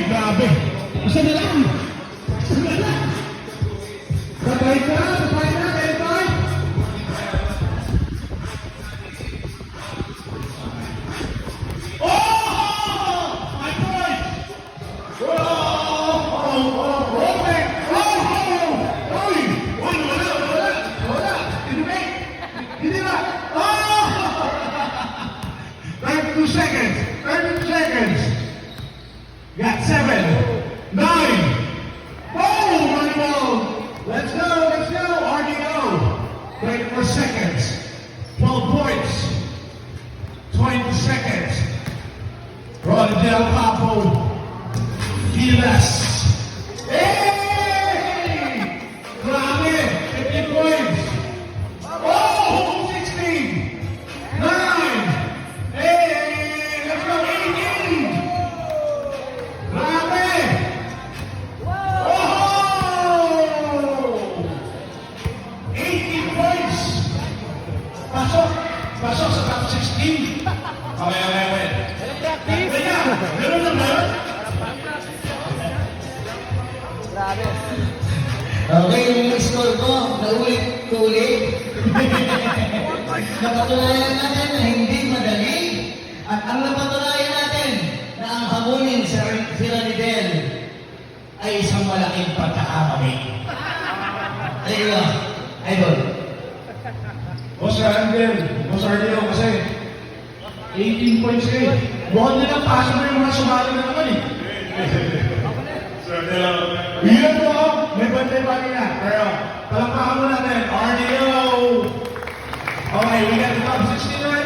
grabe. Isa na lang. Isa na lang. Sabay ka, sabay na, sabay. Oh! My boy! Hindi ba? Oh! 32 seconds. 32 seconds. Got 7, 9. Boom! Money ball. Let's go. Let's go. RDO. 24 seconds. 12 points. 20 seconds. Ron Del Papo. Gilas. Hey! Grabe! 50 points. Oh! 16. 9. Hey! Let's go. 18. Grabe! Oh! 18 points. Pasok. Pasok sa top 16. Okay. Kaya, meron na ba? Grabe. Okay, yung score ko, naulit-ulit. Napatunayan natin na hindi madali. At ang napatunayan natin na ang hamunin sa sila ni Del ay isang malaking pagkakamali. Ayun, idol. Boss Randel, Boss Ardeo, kasi 18 points kayo. Bukan nilang pasok na yung mga sumali na naman eh. Iyan po, may bantay-bantay na. Pero, palakpakan mo natin, RDO! Okay, we got